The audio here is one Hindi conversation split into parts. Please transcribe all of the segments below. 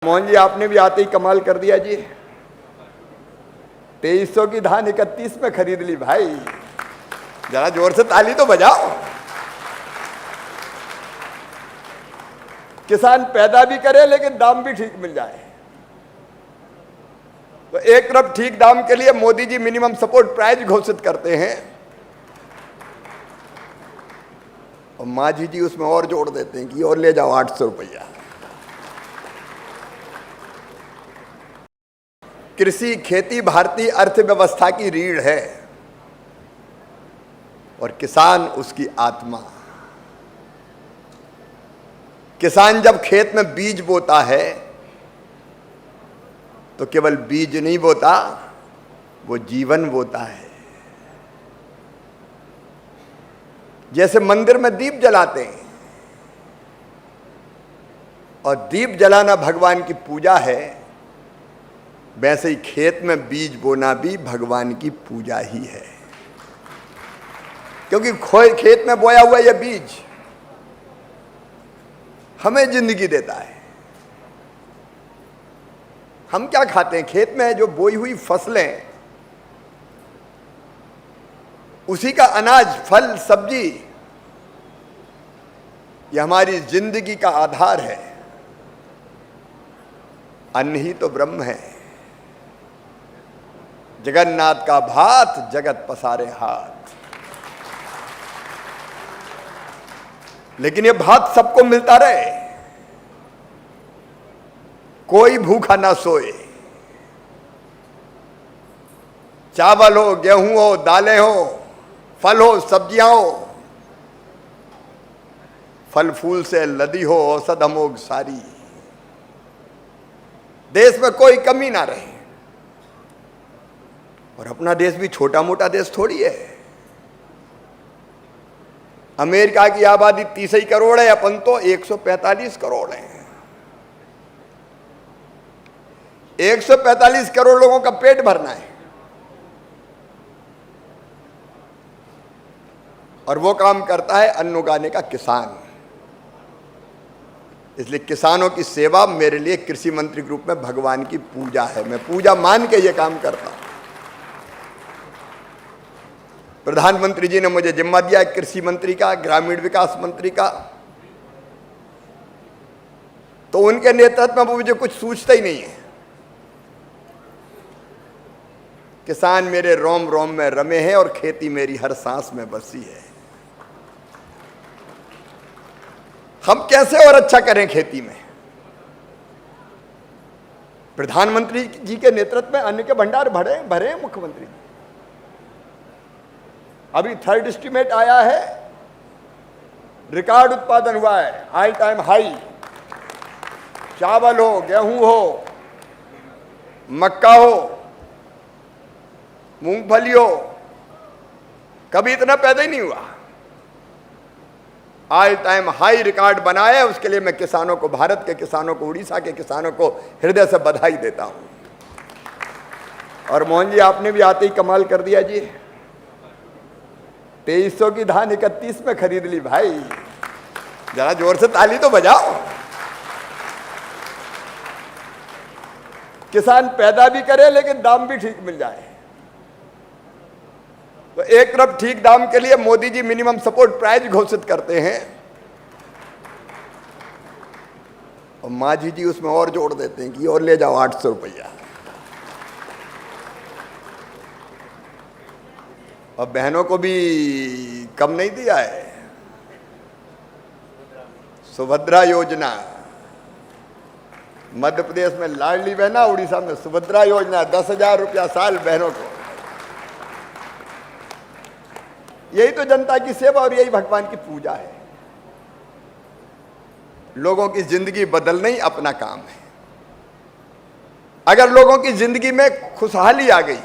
मोहन जी, आपने भी आते ही कमाल कर दिया जी। 2300 की धान 31 में खरीद ली भाई। जरा जोर से ताली तो बजाओ। किसान पैदा भी करे लेकिन दाम भी ठीक मिल जाए। तो एक तरफ ठीक दाम के लिए Modi ji minimum support price घोषित करते हैं और माझी जी उसमें और जोड़ देते हैं कि और ले जाओ 800 रुपया। कृषि खेती भारतीय अर्थव्यवस्था की रीढ़ है और किसान उसकी आत्मा। किसान जब खेत में बीज बोता है तो केवल बीज नहीं बोता, वो जीवन बोता है। जैसे मंदिर में दीप जलाते हैं और दीप जलाना भगवान की पूजा है, वैसे ही खेत में बीज बोना भी भगवान की पूजा ही है। क्योंकि खेत में बोया हुआ यह बीज हमें जिंदगी देता है। हम क्या खाते हैं? खेत में जो बोई हुई फसलें, उसी का अनाज, फल, सब्जी, यह हमारी जिंदगी का आधार है। अन्न ही तो ब्रह्म है। जगन्नाथ का भात जगत पसारे हाथ। लेकिन यह भात सबको मिलता रहे, कोई भूखा ना सोए। चावल हो, गेहूं हो, दालें हो, फल हो, सब्जियां हो, फल फूल से लदी हो औषध अमोघ सारी। देश में कोई कमी ना रहे। और अपना देश भी छोटा मोटा देश थोड़ी है। अमेरिका की आबादी 30 करोड़ है, अपन तो 145 करोड़ है। 145 करोड़ लोगों का पेट भरना है और वो काम करता है अन्न उगाने का किसान। इसलिए किसानों की सेवा मेरे लिए कृषि मंत्री के रूप में भगवान की पूजा है। मैं पूजा मान के ये काम करता हूं। प्रधानमंत्री जी ने मुझे जिम्मा दिया कृषि मंत्री का, ग्रामीण विकास मंत्री का, तो उनके नेतृत्व में मुझे कुछ सूझता ही नहीं है। किसान मेरे रोम रोम में रमे हैं और खेती मेरी हर सांस में बसी है। हम कैसे और अच्छा करें खेती में? प्रधानमंत्री जी के नेतृत्व में अन्न के भंडार भरे मुख्यमंत्री। अभी थर्ड एस्टीमेट आया है, रिकॉर्ड उत्पादन हुआ है, ऑल टाइम हाई। चावल हो, गेहूं हो, मक्का हो, मूंगफली हो, कभी इतना पैदा ही नहीं हुआ। ऑल टाइम हाई रिकॉर्ड बनाया है। उसके लिए मैं किसानों को, भारत के किसानों को, उड़ीसा के किसानों को हृदय से बधाई देता हूं। और मोहन जी, आपने भी आते ही कमाल कर दिया जी। 2300 की धान 31 में खरीद ली भाई। जरा जोर से ताली तो बजाओ। किसान पैदा भी करे लेकिन दाम भी ठीक मिल जाए। तो एक तरफ ठीक दाम के लिए Modi ji minimum support price घोषित करते हैं और माझी जी उसमें और जोड़ देते हैं कि और ले जाओ 800 रुपया। और बहनों को भी कम नहीं दिया है। सुभद्रा योजना, मध्य प्रदेश में लाडली बहना, उड़ीसा में सुभद्रा योजना, 10,000 रुपया साल बहनों को। यही तो जनता की सेवा और यही भगवान की पूजा है। लोगों की जिंदगी बदलना ही अपना काम है। अगर लोगों की जिंदगी में खुशहाली आ गई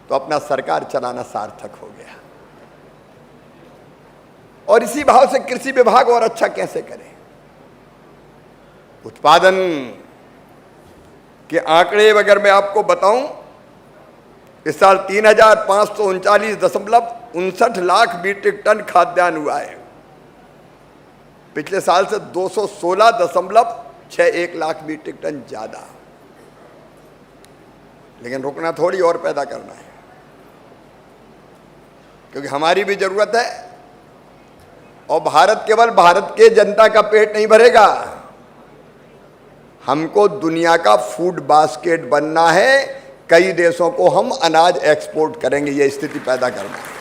तो अपना सरकार चलाना सार्थक हो गया। और इसी भाव से कृषि विभाग और अच्छा कैसे करे? उत्पादन के आंकड़े अगर मैं आपको बताऊं, इस साल 3,539.59 लाख मीट्रिक टन खाद्यान्न हुआ है। पिछले साल से 216 1 लाख मीट्रिक टन ज़्यादा। लेकिन रुकना थोड़ी, और पैदा करना है, क्योंकि हमारी भी ज़रूरत है। और भारत केवल भारत के जनता का पेट नहीं भरेगा, हमको दुनिया का फूड बास्केट बनना है। कई देशों को हम अनाज एक्सपोर्ट करेंगे, ये स्थिति पैदा करना है।